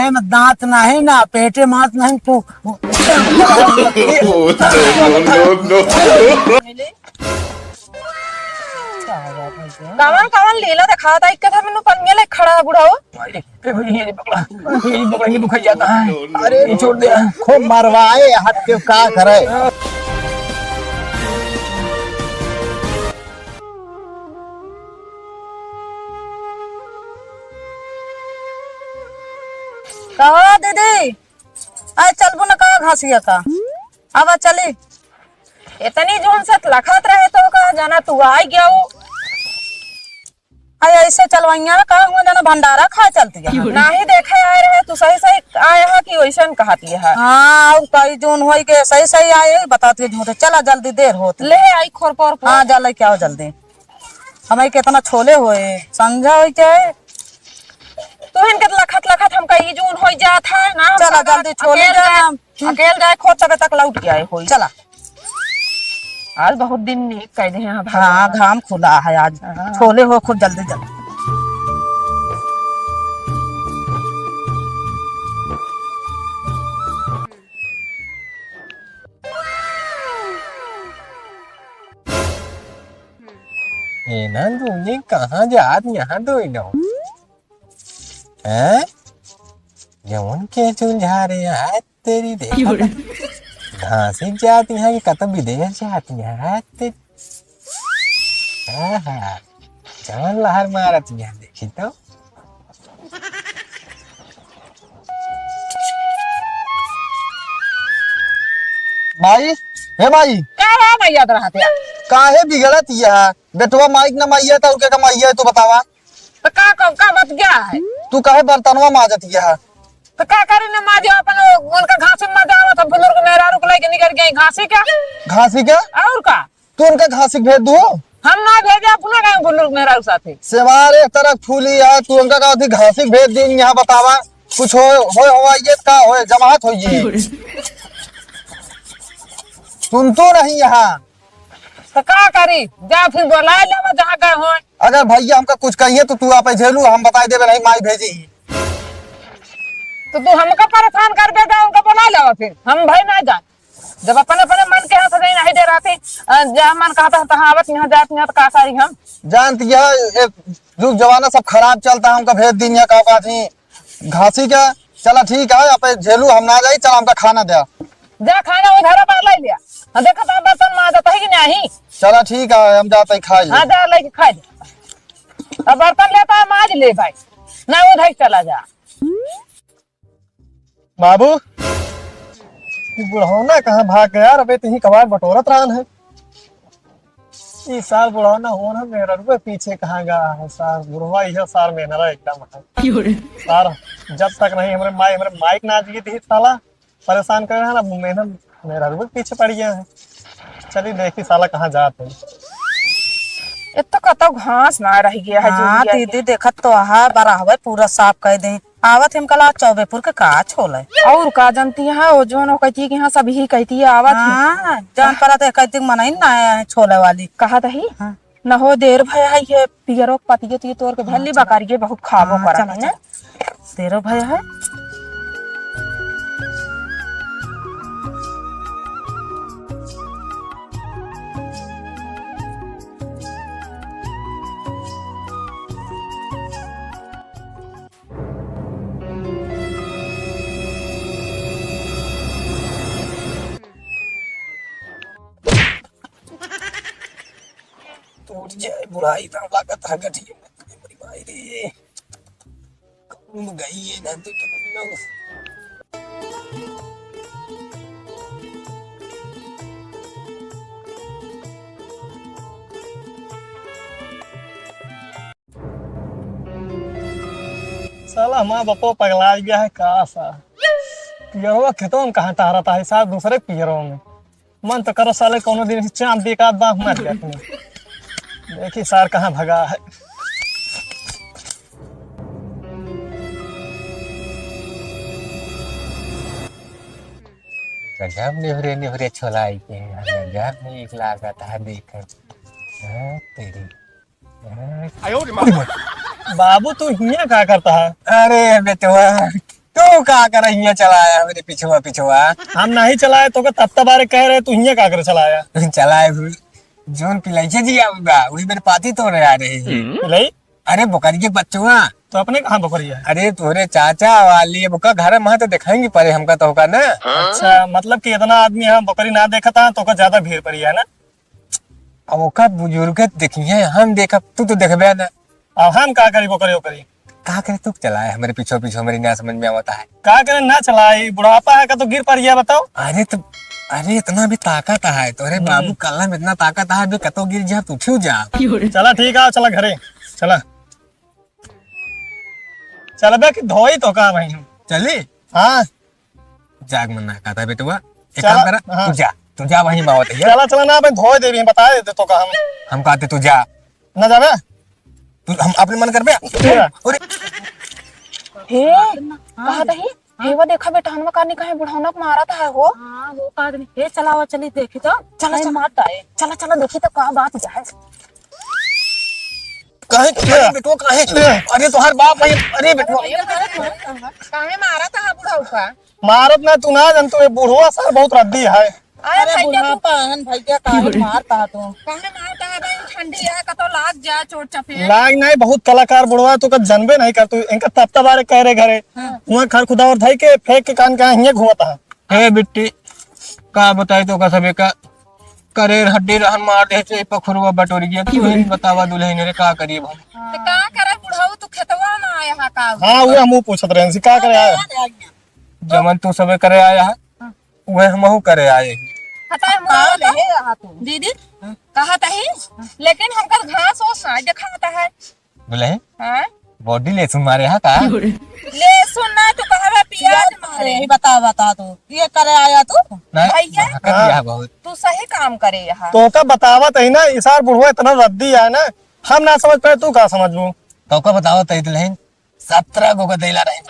है में दांत नहीं ना पेटे मात नहीं तू कावन कावन लीला दिखा था इक्का था मैंने पन्ने ले खड़ा बुढ़ाओ ये पकड़ा ये दुखाई जाता है। अरे छोड़ दिया खूब मरवाए हाथ के का करे। कहा दीदी आज चल न कहा घासिया का अब चली इतनी जोन से लखत रहे तो कहा जाना तू आ गया हो ऐसे चलवाइया कहा हुआ जाना भंडारा खा चलती है ना ही देखे आए रहे तू सही सही आए है कि वैसे कहती है। हाँ और कई जोन हो के सही सही आए बताती झूठे चला जल्दी देर होत ले आई खोर पर हाँ जल क्या हो जल्दी हमें कितना छोले हुए समझा हो के तू इनके लखत लखत हम कहीं जोन हो जात है ना चला जल्दी छोले अकेले जाए खोद तब तक लौट के आए होई चला आज बहुत दिन नहीं कह दे हैं। हाँ घाम खुला है आज छोले हो खुद जल्दी जल्दी ये ना तू ये कहाँ जात यहाँ तो इनो हैं जवन के सुलझा रहे हैं तेरी देखा घासी जाती है कि कतम विदेश जाती है तेरी जवन लहर मारत है देखी तो माई हे माई क्या है मैं याद रहते काहे बिगड़त है बेटवा माइक न माइया था उनके कमाइया तो बतावा तो का मत गया है तू काहे बर्तनवा माजत है तो क्या करे न माजे अपन उनका घासी में जावा तो बुजुर्ग मेरा रुक लेके निकल गए घासी क्या घासी क्या और का तू उनका घासी भेज दो हम ना भेजे अपना गए बुजुर्ग मेरा साथे सेवार एक तरफ फूली है तू उनका का घासी भेज दी यहाँ बतावा कुछ हो ये का हो जमात हो ये सुन तो नहीं यहाँ तो क्या करी जा फिर बुला ले जहाँ गए हो अगर भैया हमका कुछ कहिए तो तू आप झेलू हम बताई देवे नहीं माई भेजी तो तू हमका परेशान कर दे उनका बुला लो फिर हम भाई ना जाए जब अपने अपने मन के यहाँ से नहीं दे रहा थी जहाँ मन कहता है आवत यहाँ जात यहाँ तो का करी हम जानती है युग जमाना सब खराब चलता है हमका भेज दी का थी घासी का चला ठीक है आप झेलू हम ना जाई चल हमका खाना दे जा खाना उधर बार ले लिया देखा था बर्तन माजत है कि नहीं चला ठीक है हम जाते खाई हाँ जा लेके खा दे अब बर्तन लेता है माज ले भाई ना उधर चला जा बाबू बुढ़ौना कहाँ भाग गया यार अबे तुही कबाड़ बटोरत रहन है इस साल बुढ़ौना होना मेरा रुपए पीछे कहाँ गया है सार बुढ़वा यह सार मेहनरा एकदम है सार जब तक नहीं हमारे माइक ना जी थी साला परेशान कर रहा है ना मेहनत मेरा रुपए पीछे पड़ गया है चलिए देखी साला कहाँ जाते हैं इतना कतो घास ना रह गया है हाँ दीदी देखत तो है बराबर पूरा साफ कर दे आवत हम कला चौबेपुर के का छोले और का जानती है वो जो कहती है कि हाँ सभी कहती है आवत हाँ जान पड़ा तो कहती मनाई ना छोले वाली कहा था हाँ। न हो देर भय है ये पियरो पतिये तो ये तोर के भल्ली बकारिये बहुत खाबो करा है तेरो भय है टूट जाए बुराई तो लागत है गठी मेरी भाई रे कौन गई है ना तो साला हमारा बप्पो पगला गया है का सा पियरवा खेतों में कहाँ टहरता है साथ दूसरे पियरों में मन तो करो साले कोनो दिन चांद भी एक आध बार मर गया अपने देखी सार कहाँ भगा है गजब निहरे निहरे छोलाई के गजब में एक लागत है देख तेरी बाबू तू हिया क्या करता है? अरे बेटवा तू का कर यहाँ चलाया मेरे पिछुआ पिछुआ हम नहीं चलाए तो तब बारे कह रहे तू हिया का कर चलाया चलाए जोन पिलाई जी बा वही मेरे पाती तो रहे आ रहे नहीं अरे बुकरी के बच्चुआ तो अपने कहाँ बकरी है? अरे तोरे चाचा वाली बुका घर में तो दिखाएंगे परे हमका तो होगा ना। अच्छा मतलब कि इतना आदमी हम बकरी ना देखा था तो ज्यादा भीड़ पड़ी है ना। अब ओका बुजुर्ग देखिए हम देखा तू तो देखबे ना। अब हम का करी बकरी वकरी कहा करे तू चलाए हमारे पीछे पीछे मेरी ना समझ में आता है का करे ना चलाई बुढ़ापा है का तो गिर पड़ी है बताओ। अरे इतना भी ताकत है तोरे बाबू कल्ला में इतना ताकत है भी कतो गिर जा तू छू जा। चला ठीक है चला घरे चला चल बे कि धोई तो का भाई चले हाँ जाग मन ना कहता बेटुआ एक चला, काम कर हाँ। तू जा वहीं बावत है चला चला ना भाई धोई देवी बता देते तो का हम कहते तू जा ना जाबे तू हम अपने मन करबे अरे हे कहा दही हे वो देखा बेटा हनवा कानी कहे बुढ़ाना को मारा था वो। हाँ वो आदमी हे चलावा चली देखी तो चला चला मारता है। चला चला देखी तो का बात जाए। काहे बेटुआ काहे अरे तोहर बाप भाई अरे बेटुआ काहे मारा था बुढ़ाऊ का मारत ना तू ना जन तू बुढ़वा सर बहुत रद्दी है। अरे भैया तू पहन भैया काहे मारता है तू काहे मारता है भाई ठंडी है का तो लाग जा चोट चपेट। लाग नहीं बहुत कलाकार बुढ़वा तू का जनबे नहीं कर तू इनका तब बारे कह रहे घरे वहाँ खर खुदा और धाई के फेंक के कान कहाँ हिया घुमाता है। हे बिट्टी का बताई तो का सबे का करे हड्डी रहन मार दे से पखुरवा बटोरी गया तू ही बतावा दुल्हन रे का करिए भाई तो का करे बुढ़ाऊ तू खेतवा ना आया है का। हाँ वो हम पूछत रहे हैं का करे आए जमन तू सबे करे आया है वह हमहू करे आए हता है मार ले है तू दीदी कहा तही लेकिन हमका घास और साइ दिखाता है। दुल्हन हां बॉडी ले सुन मारे हा का ले सुनना तू कहवे प्याज मारे ही बता तू ये करे आया तू नहीं भैया दिया बहुत तू सही काम करे यहाँ। तो का बतावत है ना इसार बुढ़वा इतना रद्दी है ना हम ना समझ पाए तू का समझ लू तो का बताओ तई दुल्हन 17 गो का दैला रहे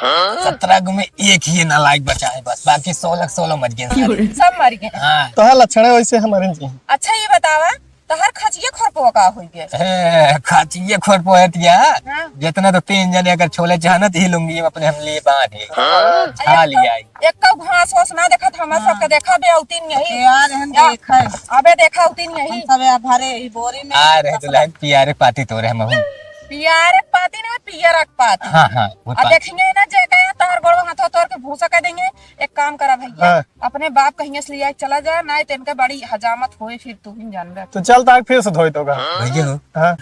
17 गो में एक ही नालायक बचा है बस बाकी 16 मर गए सब मर गए। हाँ तो लक्षण है वैसे हमारे जी। अच्छा ये बतावा तहर खचिए खरपो का होई गए खाचिए खोर पोहतिया हाँ। जितना तो 3 जने अगर छोले चाहना तो ही लूंगी अपने हम लिए बांधे खा लिया एक का घास होस ना देखा था हम सबके देखा बे औतीन यही यार हम देख है अबे देखा औतीन यही सब भरे ही बोरी में आ रहे दुल्हन पियारे पाती तो रहे हम पियारक पाती ना पियरक पाती। हाँ हाँ वो अब देखेंगे ना जे कहे तार बड़ो हाथों तोड़ के भूसा कर देंगे। एक काम करा भैया हाँ। अपने बाप कहीं से लिया चला जा ना तो इनके बड़ी हजामत होए फिर तू ही जान ले। तो चल ताक फिर से धोई तो का भैया हो हाँ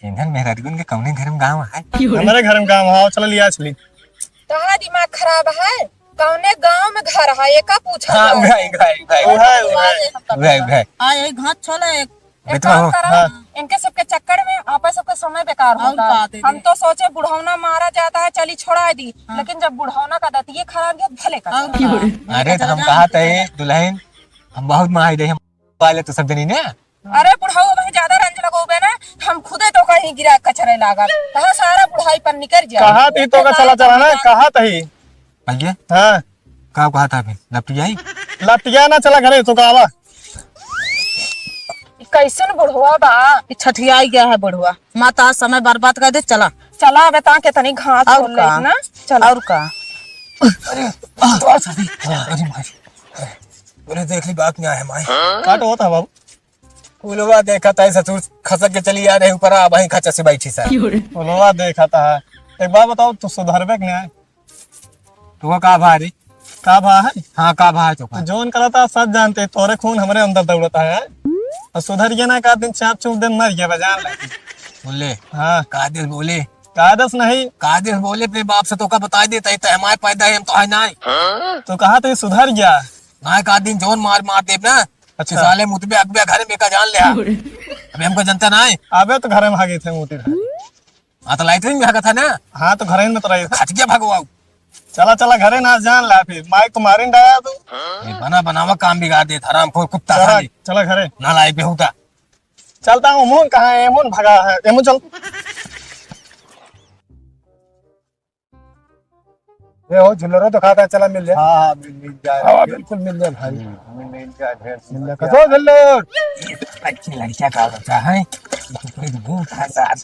इधर मेरा गुन के कौने घर में गाँव है हमारे घर में काम हाँ चल लिया चली तोहरा दिमाग खराब है कौने गांव में घर है ये का पूछा हाँ जाए? भाई भाई भाई वो है भाई भाई आए घास छोले एक बेटवा काम हो, करा हाँ। इनके सबके चक्कर में आपस सबके समय बेकार होता का है। दे हम तो सोचे बुढ़ौना मारा जाता है चली छोड़ा दी लेकिन जब बुढ़ौना का दतिये खराब गया भले का। अरे तो हम कहा थे दुल्हन हम बहुत माही दे हम वाले तो सब दिन ने अरे बुढ़ाऊ में ज्यादा रंज लगोगे ना हम खुदे तो कहीं गिरा कचरे लागा कहा सारा बुढ़ाई पर निकल जाए। कहा थी तो का चला चला ना कहा थी भैया हाँ का कहा था फिर लपटी आई लटिया ना चला घरे तो कावा कैसन बुढ़वा बा छठिया गया है बुढ़वा माता समय बर्बाद कर दे चला चला बता के तनी घास और छोड़ का? ले ना चल और का अरे माई बोले देख ली बात क्या है माई काट होता बाबू फूलवा देखा था ससुर खसक के चली आ रहे ऊपर आ वहीं खचा से बैठी सा बोलवा देखा था एक बात बताओ तू सुधरबे के नहीं तो का भारी का भा है हाँ का भा तो तो जोन करता सब जानते तोरे खून हमारे अंदर दौड़ता है और सुधर गया ना का दिन चाप चुप दिन मर गया बजान ले बोले हाँ कादिर बोले कादस नहीं कादिर बोले अपने बाप से तो का बता देता है हमारे पैदा है हम तो है नहीं तो कहा तो सुधर गया ना का दिन जोन मार मार दे ना अच्छा। साले मुतबे अकबे घर में का जान लिया अबे हमको जनता ना है अबे तो घरे में भागे थे मोती हाँ तो लाइटरिंग में भागा था ना हाँ तो घरे में तो रही खच गया भगवाऊ चला चला घरे ना जान ला फिर माइक तो मारे डाया तू ये बना बनावा काम बिगाड़ दे हराम खोर कुत्ता चला साले चला घरे ना लायक बेहुदा चलता हूँ मोहन कहाँ है मोहन भगा है एमन चल ये हो झुल्लरो तो खाता है चला मिल जाए हाँ मिल जाए हाँ बिल्कुल मिल जाए भाई मिल जाए ढेर मिल जाए कसो झुल्लर अच्छी लड़कियां का बच्चा है पूरी भूख है साथ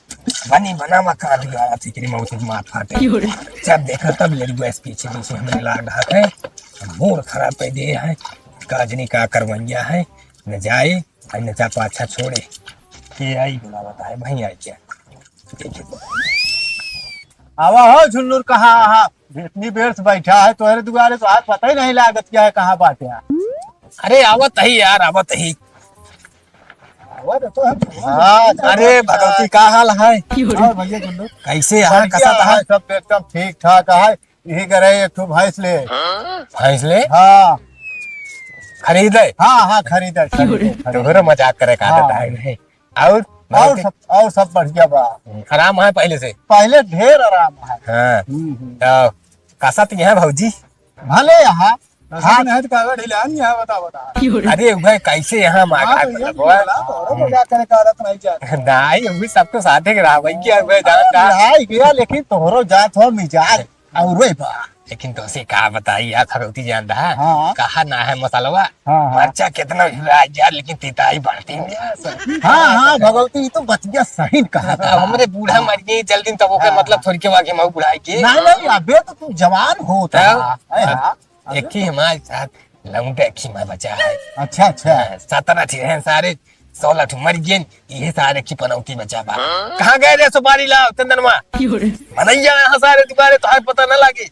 बनी बना मकान दिया चिकनी मौत मार फाटे जब देखा तब लड़ी गैस पीछे पीछे हमें लाग रहा है मूड खराब पे दे है काजनी का करवैया है न जाए और न जा पाछा छोड़े के आई बुलावता है भाई आई क्या आवा हो झुन्नूर कहाँ आहा इतनी देर से बैठा है तोहरे दुआरे तो आज पता ही नहीं लागत क्या है कहाँ बाटे है। अरे आवत ही यार आवत ही आवा तो है। हाँ अरे भगवती का हाल है और भैया झुन्नूर कैसे हाल बढ़िया कसत है, है सब एकदम ठीक ठाक है। यही करे एक ठो भैंस ले। फैसले हाँ खरीदे हाँ खरीदे तोहरा मजाक करे का आदत है और और सब बढ़िया बा। आराम है पहले से पहले ढेर आराम है। हाँ तो कसत यहाँ भौजी भले यहाँ हाँ नहीं तो कागज ढीला नहीं है बता अरे भाई कैसे यहाँ मांगा हाँ भैया मजाक करे का आदत नहीं जाती। नहीं भी सबको साथे के रहा भाई क्या हुआ जान का हाय गया लेकिन तोहरो जात हो मिजाज और रे बा। लेकिन तो से का बताई यार भगवती जान रहा हाँ। कहा ना है मसालवा हाँ। मरचा कितना यार लेकिन तीताई बढ़ती है हाँ भगवती तो बच गया सही कहा अब हमरे बूढ़ा मर गई जल्दी तब ओके मतलब थोड़ी के वाके मऊ बुढ़ाई के नहीं अबे तो तू जवान होता है। एक ही हमारे साथ लौंडे की मैं बचा है अच्छा 17 थी हैं सारे 16 ठो मर गए ये सारे की पनौती बचा बा कहाँ गए रे सुपारी लाओ चंदनमा मनैया यहाँ सारे दुबारे तो पता न लागे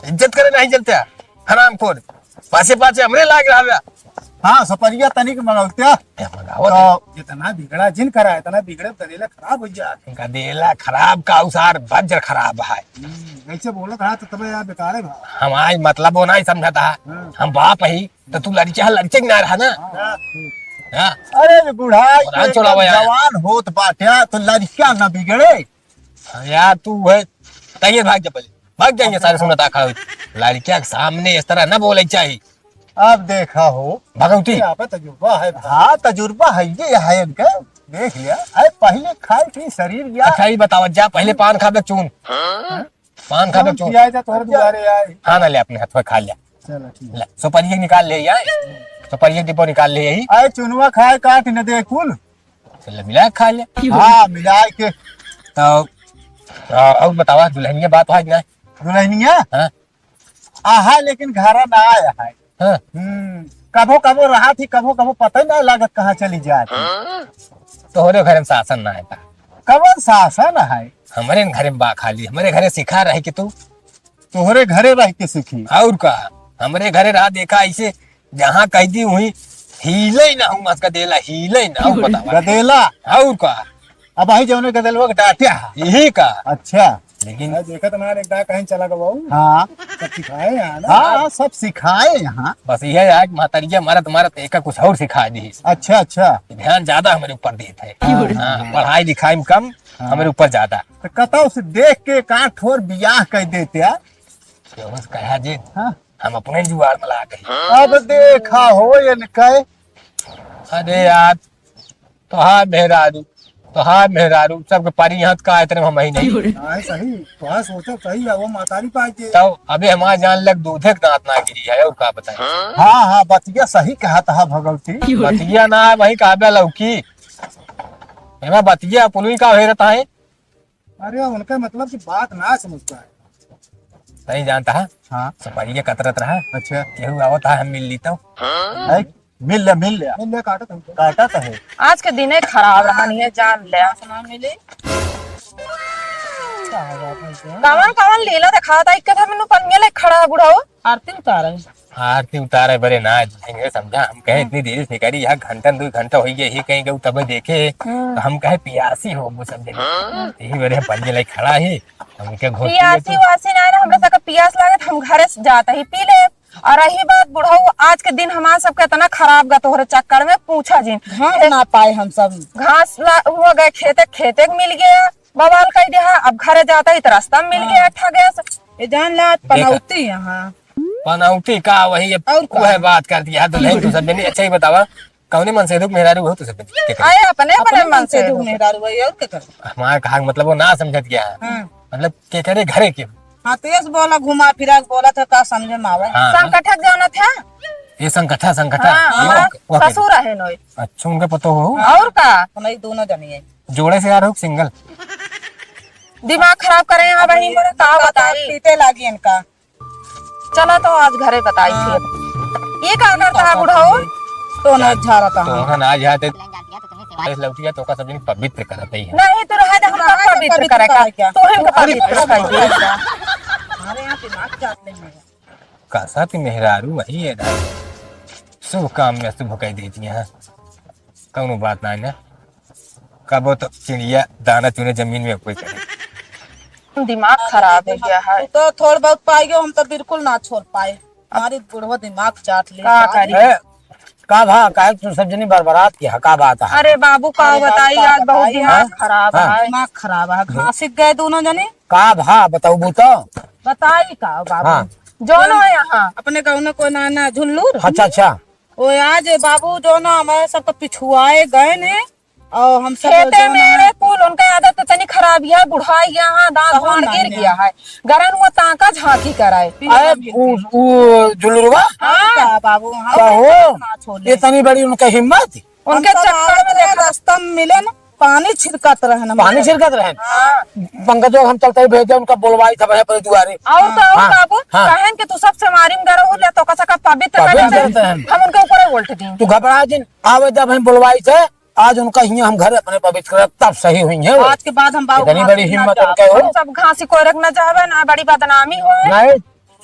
इज्जत करे नहीं चलते हराम खोर पासे पासे हमरे लाग रहा हाँ सपरिया तनिक मंगलत्या मंगावत तो इतना बिगड़ा जिन करा इतना बिगड़े दलीला खराब हो जाए। इनका देला खराब का उसार बज्र खराब है ऐसे बोला था तो तब यार बेकार है भाई। हम आज मतलब वो नहीं समझता हम बाप ही तो तू लड़का लड़के ना रहा ना हाँ? अरे बुढ़ाई और आज तो छोड़ा हुआ यार। जवान होत बाटे तो लड़का ना बिगड़े। यार तू है तैयार भाग जा पहले भाग जाएंगे सारे सुनता खा लड़किया के सामने इस तरह न बोले चाहिए अब देखा हो भगवती यहाँ पे तजुर्बा है। हाँ तजुर्बा है ये है इनका देख लिया अरे पहले खाए थी शरीर या अच्छा ही बताओ जा पहले पान खा दे चून पान खा दे चून किया था तोहरे दुआरे आए। हाँ ना ले अपने हाथ में खा लिया चलो ठीक ले सुपारी निकाल ले यार सुपारी डिब्बो निकाल ले यही आए चुनवा खाए काट न दे कुल। चल मिला खा लिया हाँ मिला के तो और बतावा दुल्हनिया बात है ना दुल्हनिया हाँ आहा लेकिन घरा ना आया है। हाँ कभो कभो रहा थी कभो कभो पता ही नहीं लागत कहाँ चली जाती। तोहरे घर में शासन ना है कवन शासन है हमारे घर में बा खाली हमारे घरे सिखा रहे कि तू तोहरे घरे रह के सीखी। और का हमारे घरे रहा देखा ऐसे जहाँ कह दी हुई हिले ना हूँ उसका देला हिले ना हूँ बतावा गदेला और का अब आई जौने गदेलवा के डांटिया। यही का अच्छा लेकिन देखा तुम्हारे एक कहीं चला गया। हाँ सब सिखाए यहाँ ना। हाँ सब सिखाए यहाँ। बस यह है कि महतरिया मारत मारत एक कुछ और सिखा दी अच्छा ध्यान ज्यादा हमारे ऊपर देते है हाँ, पढ़ाई लिखाई में कम हमारे ऊपर ज्यादा तो कतौ से देख के काट ठोर बियाह कर देते हैं। कहा जी हाँ? हम अपने जुआर में ला गए अब देखा हो ये कहे अरे यार तो हाँ मेहरारू सबके पारी यहाँ का इतने हम ही नहीं सही तो सोचा सही है वो मातारी पाई के। तो अबे हमारे जान लग दूधे के दांत ना गिरी है और का बताए हाँ बतिया सही कहा था भगवती। बतिया ना वही कहा लौकी एमा बतिया पुलवी का हो रहता है अरे उनका मतलब की बात ना समझता है। नहीं जानता है हाँ सपारी कतरत रहा अच्छा केहू आवत है हम मिल लीता मिल लिया काटा तो है। आज के दिन खराब रहा नहीं है जान ले मिले कवन कवन लीला दिखा था इक्का था मैंने पनिया ले खड़ा बुढ़ा हो आरती उतारे आरती उतारे बड़े ना जाएंगे समझा हम कहे इतनी देर से करी यहाँ घंटा 2 घंटा हो गया ही कहीं गए तब देखे तो हम कहे पियासी हो वो सब यही बड़े पनिया ले खड़ा ही हमके पियासी वासी ना हमरे सका पियास लागे हम घरे से जाता ही पी ले। और रही बात बुढ़ाऊ आज के दिन हमारा सबके इतना खराब गा तोहरे चक्कर में पूछा जिन ना पाए हम सब घास हुआ गए खेते मिल गया बवाल कर दिया अब घरे जाता ही तो रास्ता मिल गया ठगे ये जान ला पनौती यहाँ पनौती का वही और है बात कर दिया दुल्हन तो सब ने अच्छा ही बतावा कौने मन से दुख मेहरारू हो तो सब आए अपने मन से दुख मेहरारू और क्या कर हमारा कहा मतलब वो ना समझत गया मतलब के करे घरे के हाँ तेज बोला घुमा फिरा बोला था का समझ में आवे। संकटक जाना था ये संकटा ससुर है नोई अच्छा उनके पतो हो और का नहीं दोनों जनी है जोड़े से यार हो सिंगल? दिमाग खराब करे यहाँ वही मेरे का बताई पीते लागी इनका। चला तो आज घरे बताई थी। ये क्या करता है बुढ़ाओ? तो न झारता तो है। ना जाते लौटिया तो का सब दिन पवित्र करते ही है। नहीं तो रहे हम का पवित्र करे क्या? तो हम का पवित्र कर दिए। हमारे यहाँ दिमाग जाते हैं। कैसा ती मेहरारू वही है ना, शुभ काम में शुभ कह देती है। कौनो बात ना ना, कबो तो चिड़िया दाना चुने जमीन में कोई करे। दिमाग खराब हो गया है। तो थोड़ा बहुत पाएंगे, हम तो बिल्कुल ना छोड़ पाए। हमारी बुढ़वा दिमाग चाट ले। का करी? का भा का तू सब जनी बरबरात की का बात है? अरे बाबू का बताई आज बहुत दिमाग खराब हाँ। है। दिमाग खराब है। घासिक गए दोनों जने। का भा बताऊ तो। बताई का बाबू। हाँ जो न है यहाँ अपने गाँव में कोई नाना झुल्लूर। अच्छा अच्छा। वो आज बाबू जो ना हमारे सबको पिछुआए गए ने, और हम सब खेते जो में ना कुल उनका आदत तो तनी खराब है। बुढ़ाई यहाँ दांत भाण गिर गया है। गरन वो ताका झांकी कराए। अरे उ जुलुरवा का बाबू हम कहो ना छोड़े। इतनी बड़ी उनका हिम्मत। उनके चक्कर में देखा रास्ता में मिले ना, पानी छिड़कत रहे ना। पानी छिड़कत रहे पंकजो हम चलते भेजे उनका बोलवाई था भैया पर दुआरे। और तो और हाँ, बाबू हाँ। कहन कि तू सबसे मारिम गरो हो ले तो का सका पवित्र पवित्र करे करते हैं। हम उनके ऊपर उल्ट दी। तू घबरा जिन आवे जब हम बोलवाई थे आज उनका हियां हम घर अपने पवित्र कर तब सही हुई है। आज के बाद हम बाबू इतनी बड़ी हिम्मत उनके हो। सब घासी कोई रख न जावे ना बड़ी बदनामी हो। नहीं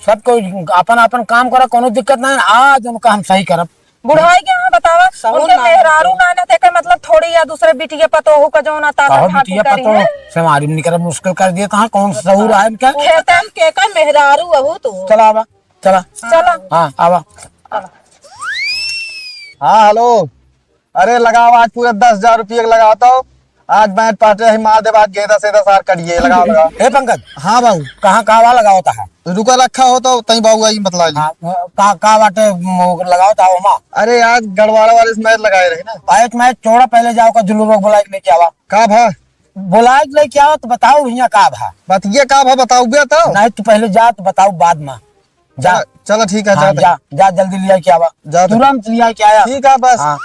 सब कोई अपन अपन काम करा कोनो दिक्कत नहीं। आज उनका हम सही करब। बुढ़ाई के यहाँ बतावा सहूर उनके ना मेहरारू ना ना थे मतलब थोड़ी या दूसरे बिटिया पतोहू का जो ना ताका कहो झांकी बिटिया करी पतो है। से मारी नहीं करब मुश्किल कर दिया कहाँ कौन सा सहूर है इनका। खेतन के का मेहरारू अहू तू। चला आवा चला। चला हाँ आवा। हाँ हेलो। अरे लगाओ आज पूरे 10,000 रुपये लगाता हूँ। आज बैठ पाटे ही मार दे बाद गेंदा से सार करिए लगाओ लगाओ। हे पंकज हाँ बाबू कहाँ कावा लगाओ था? रुका रखा हो तो तई बाबू आई मतलब जी। हाँ का बाटे लगाओ था ओमा। अरे आज गढ़वाड़ा वाले से मैच लगाए रहे ना। एक मैच छोड़ा पहले जाओ का जुल्लू लोग बुलाए लेके आवा। का भा बुलाए लेके आओ तो बताओ भैया का भा। बतिए का भा बताओ गया तो। नहीं तू पहले जा तो बताओ बाद में जा। चलो ठीक है हाँ, जा जा जा जल्दी लिया के आवा। जा तुरंत लिया के आया। ठीक है बस। हाँ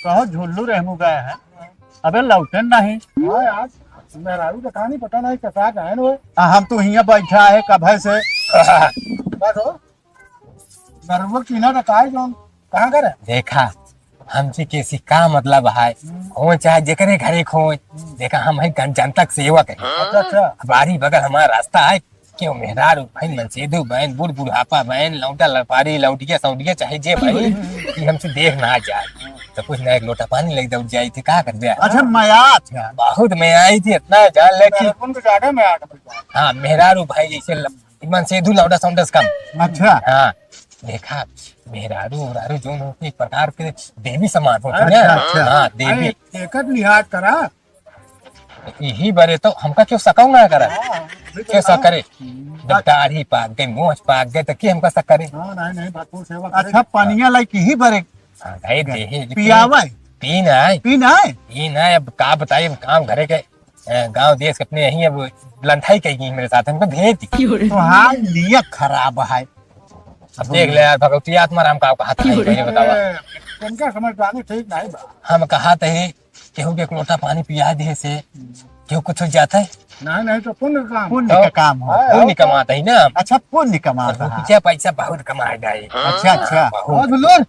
कहो झुल्लू रहमू गए हैं अबे लौटन नहीं। हाँ यार मेहरारू का कहानी पता नहीं कैसा गए वो। हम तो हियां बैठा है कभे से बस हो गरबक पीना का काय जोन कहां करे। देखा हमसे किसी का मतलब है हो चाहे जेकरे घरे खो देखा हम है जनता के सेवक है। अच्छा अच्छा। बारी बगल हमारा रास्ता है क्यों मेहरारू बहन मनसेदू बहन बूढ़ बुढ़ापा बहन लौटा लपारी लौटिया सौटिया चाहे जे भाई कि हमसे देख ना जाए तो कुछ ना एक लोटा पानी लग दौड़ जाई थी का कर दिया। अच्छा मयात बहुत मैं आई थी इतना जान लेकिन उनको जाके मयात। हाँ मेहरारू भाई जैसे मनसेदू लौटा सौंडस कम। अच्छा हाँ देखा मेहरारू उरारू जो होते एक प्रकार के देवी समान होते अच्छा, ना। अच्छा। हाँ देवी एकत लिहाज करा। यही बरे तो हमका क्यों सकाऊ ना करा क्यों सा करे जब दाढ़ी पाक गई मोछ पाक गए तो क्या हमका सा करे। नहीं भरपूर सेवा। अच्छा पनिया लाइक ही बरे हाँ, भाई देही पियावा पीन है पीना है। पीन है अब का बताइए काम घरे के गांव देश के अपने यही अब लंठाई कही मेरे साथ हमको भेज दी। तो हाँ नियत खराब है। अब देख ले यार भगवती आत्मा राम का हाथ नहीं बतावा उनका समझदारी ठीक नहीं बा। हम कहा थे केहू के एक लोटा पानी पिया दे से केहू कुछ हो जाता है। नहीं तो पुण्य का काम हो। पुण्य कमाता है ना। अच्छा पुण्य कमाता है। रुपया पैसा बहुत कमा गए। अच्छा अच्छा। बहुत। झुल्लूर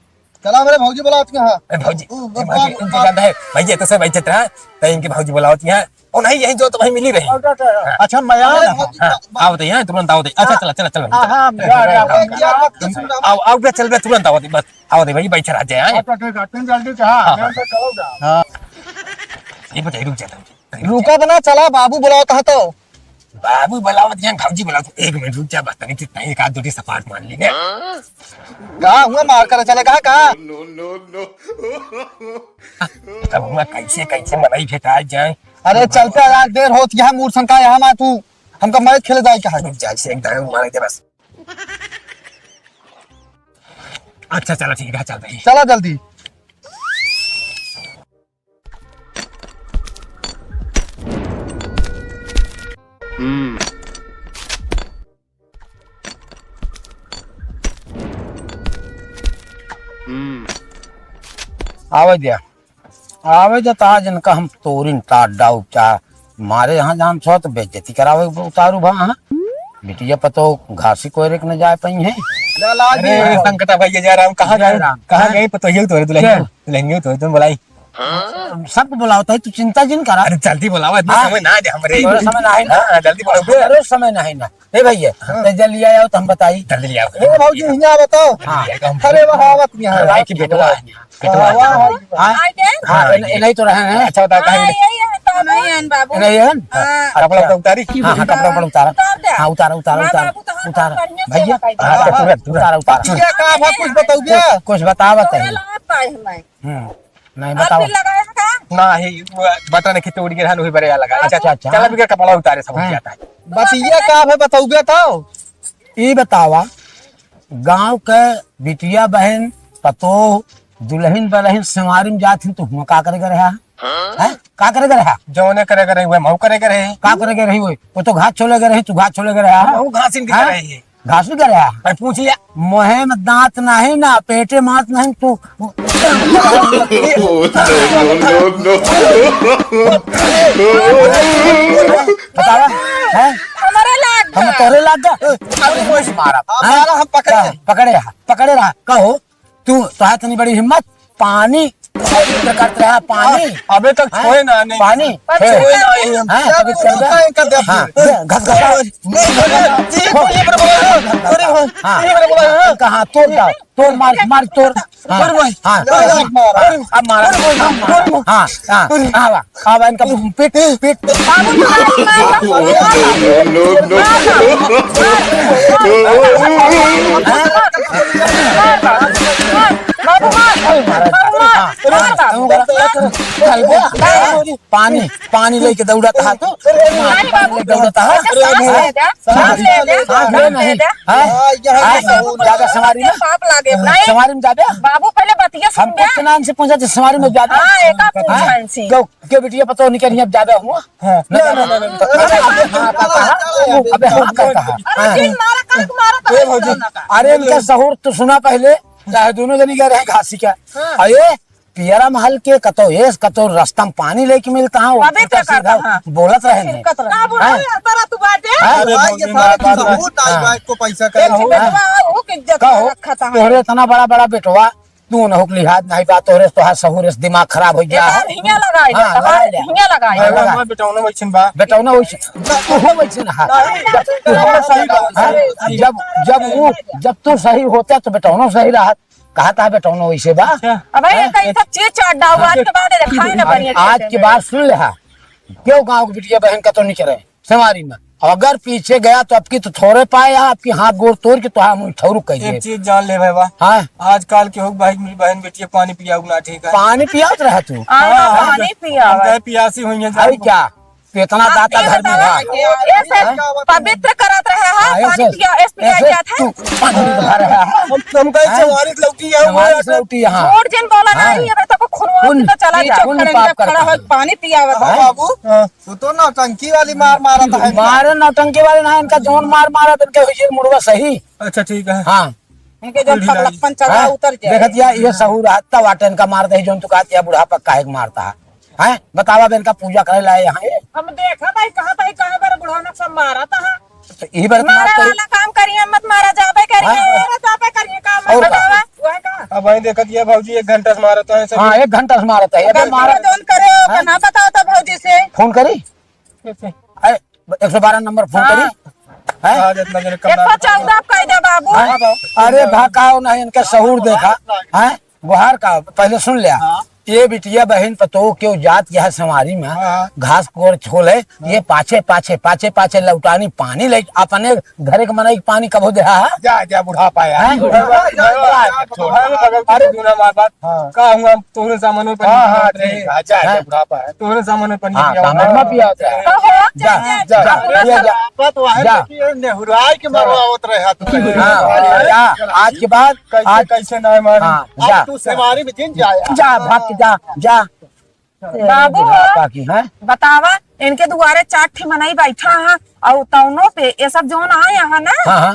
चला मेरे भौजी बुलाओ यहाँ। भौजी इनके जानता है भैया तो सब इज्जत रहा तो इनके भौजी बुलाओती है और नहीं यही जो तो भाई मिली रही। अच्छा मयान आओ तो यहाँ तुरंत आओ अच्छा चला चला चल आओ आओ बे चल बे तुरंत आओ बस आओ दे भाई बैठ रह जाए। जल्दी कहा ये बताइए रुक जाता रुका बना चला बाबू बुलाता है तो। बाबू बुलाओ यहाँ भौजी बुलाओ एक मिनट रुक जा बस नहीं कितना एक आध दूटी सपाट मान ली है। कहा हुआ मार कर चले कहा तब हुआ कैसे कैसे मनाई भेटा जाए। अरे चलते यार देर होती है मूर्ख शंका यहाँ मा तू हमका मैच खेले जाए क्या। रुक जा इसे एक दाएं मारे दे बस। अच्छा चलो ठीक है चल भाई चला जल्दी। आवाज दिया आवे जता जिनका हम तोरिन टाट डाउ चा मारे यहाँ जान छो तो बेइज्जती करावे उतारू भा हाँ बिटिया पतो घासी कोयरे के न जाए पई है अरे संकटा भैया जा रहा हूँ कहाँ गए पतो ही तो दुल्हन तो तुम बुलाई सबको बुलावता है तू चिंता जिन करा अरे जल्दी बुलावा इतना समय ना दे हमरे थोड़ा समय ना है ना हाँ, जल्दी बुलाओ अरे समय ना है ना ए भैया तो जल्दी आओ तो हम बताई जल्दी ले आओ ए भौजी हिया बताओ अरे वहावत यहाँ भाई की बेटवा हाँ हाँ नहीं तो रहे हैं अच्छा बताओ कहाँ नहीं है बाबू नहीं है कपड़ा तो उतारी हाँ हाँ कपड़ा कपड़ा उतारा हाँ उतारा उतारा उतारा उतारा भैया उतारा उतारा क्या काम है कुछ बताओ क्या कुछ बता बताइए नहीं बताओ ना ही बटन की तोड़ के रहन हुई बरे लगा अच्छा अच्छा, अच्छा। चला भी कपड़ा उतारे सब हो जाता है बतिया काम है बताओ क्या था ये बतावा गांव के बिटिया बहन पतो दुल्हन बलहन संवारी में जाती तो हुआ का करे रहा है का करे रहा जौने करे करे हुए मऊ करे करे का करे रही वो तो घास छोले रही तू घास छोले रहा मऊ घासिन के रहे है घास भी कर रहा पर पूछ लिया मोहे में दांत नहीं ना पेटे मात नहीं तू बतावा है हम तोरे लाग मारा हम पकड़े रहा कहो तू तो तनी बड़ी हिम्मत पानी करते रहा पानी अबे तक छोए ना नहीं पानी छोए ना कहा तोड़ जाओ तोड़ मार मार तोड़ अब मारा हाँ इनका पीट पीट पानी पानी लेके दौड़ा था तो दौड़ा था नहीं ज्यादा सवारी में सवारी में ज्यादा बाबू पहले बतिया सुन हमको स्नान से पहुंचा सवारी में ज्यादा क्यों बिटिया पता नहीं क्या ज्यादा हुआ अबे हाँ अरे इनका सहूर तो सुना पहले चाहे दोनों जनी गए रहे घासी का अरे पियरा महल के कतो रास्ता में पानी लेके मिलता है बोलत रहे को पैसा तोहरे इतना बड़ा बड़ा बेटवा तू न होक लिहाज नहीं बात तोहरे तोहार सहूर दिमाग खराब हो गया है बेटौना वैसन बा बेटौना जब तू सही होता तो बेटौना सही रहा कहा था बेटौना वैसे बा आज की बात सुन ले क्यों गाँव की बिटिया बहन का तो नहीं करे सवारी में अगर पीछे गया तो आपकी तो थोड़े पाए आपकी हाथ गोड़ तोड़ के तो हम ठौरू कहिए एक चीज जान ले भाई हाँ आजकल के हो भाई मेरी बहन बेटी पानी पिया ना ठीक है पानी पिया रहा तू पानी पिया पियासी हुई है अरे क्या तो इतना दाता घर में था पवित्र करत रहे हैं पानी पिया क्या था पानी भरा रहा है हम कहीं सवारी लौटी है हमारी लौटी यहाँ छोड़ जिन बोला नहीं है तो खुनवा तो चला जा खड़ा हो पानी पिया बाबू तू तो नौटंकी वाली मार मारा था मारे नौटंकी वाले ना इनका जोन मार मारा तो इनका हुई मुड़वा सही अच्छा ठीक है हाँ इनके जो पगलपन चढ़ा उतर जाए देखत या ये सहूर आता वाटन का मारता है जोन तू कहती है बुढ़ापा काहे मारता है बतावा बेन का पूजा करे लाए यहाँ हम देखा भाई कहाँ बार बुढ़ाना सब मारा था तो यही बार मारा वाला काम करिए मत मारा जाबे करिए काम और बतावा वह का अब भाई देखत ये भौजी 1 घंटा से मारत है सब हाँ 1 घंटा से मारता है अबे मारा जोन करे ओका ना बताओ तो भौजी से फोन करी 112 नंबर फोन करी आज इतना जने 114 कह दे बाबू अरे भाकाओ नहीं इनका सहूर देखा है गुहार का पहले सुन लिया ये बिटिया बहन पतो क्यों जात यह सवारी में घास कोर छोले ये पाछे पाछे पाछे पाछे लौटानी पानी ले अपने घरे के मनाई पानी कब हो दे जा बुढ़ा पाया अरे दूना मार बात का हुआ तोरे सामान में पानी जा बुढ़ा पाया तोरे सामान में पानी पिया होता है जा नेहुराई के मरवावत रहे आज के बाद आज कैसे ना मार जा तू सवारी में जिन जाया जा भाग जा बाबू बतावा इनके दुआरे 4 ठे मनाई बैठा है और तौनो पे ये सब जोन आए यहाँ ना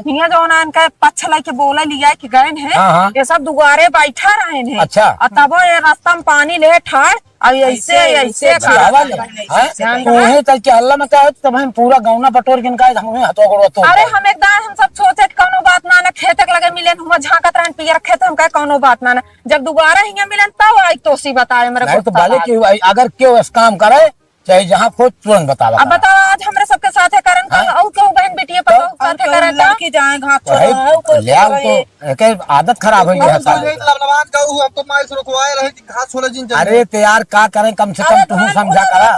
हिया जोन इनका पक्ष लाई के बोला लिया कि गए हैं ये सब दुआरे बैठा रहे हैं अच्छा और तब ये रास्ता में पानी ले ठाड़ अब ऐसे ऐसे हवा ले हैं तोहे तक के अल्लाह में का तब हम पूरा गौना बटोर के इनका हम हतो करो तो अरे हम एकदम हम सब सोचे कि कोनो बात ना खेत लगे मिले हम झांकत रहन पियर खेत हम कहे कोनो बात ना जब दोबारा हिया मिलन तब आई तोसी बताए मेरे नहीं तो बाले कि अगर क्यों इस काम करे चाहे जहाँ खोज तुरंत बतावा अब बताओ आज हमरे सबके साथ है करन का और क्यों बहन बेटिए पता साथ है करन लड़की जाए घास छोड़ ले आओ तो एक आदत खराब हो गई साले लबलबान का हम तो माइस रुकवाए रहे कि घास छोड़े जिन अरे तैयार का करें कम से कम तू समझा करा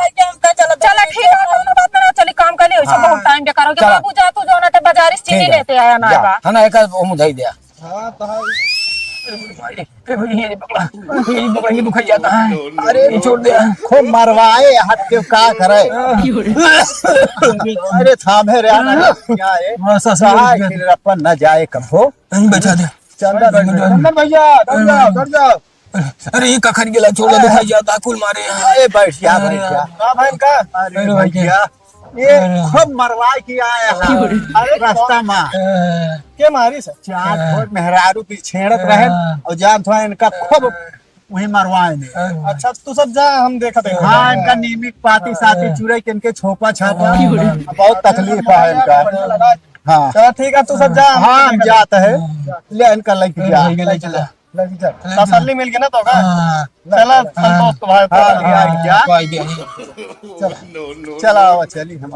चलो ठीक है कोनो बात ना चली काम कर लियो सब बहुत टाइम बेकार हो गया बाबू जा तू जो ना बाजार से चीनी लेते आया ना बा है ना एक मुझे दिया हां तो ये पकड़ा ये दुखाई जाता है। अरे ये छोड़ दे खूब मरवाए हाथ के का करे अरे थामे रे ना क्या है फिर अपन न जाए कभो बचा दे चंदन भैया डर जाओ अरे ये कखन गेला छोड़ दे दुखाई जाता कुल मारे अरे बैठ जा भाई का अरे भैया ये खूब मरवाए की आया है रास्ता में के मारी से चार फुट मेहरारू की छेड़त रहे और जान थोड़ा इनका खूब वही मरवाए ने अच्छा तू सब जा हम देखा थे हाँ इनका नीमिक पाती साथी चुड़ै के इनके छोपा छापा बहुत तकलीफ है इनका हाँ चलो ठीक है तू सब जा हाँ हम जाते हैं ले इनका लेके जा चला तसल्ली मिल गई ना तो चला संतोष तो भाई हाँ जा चला चली हम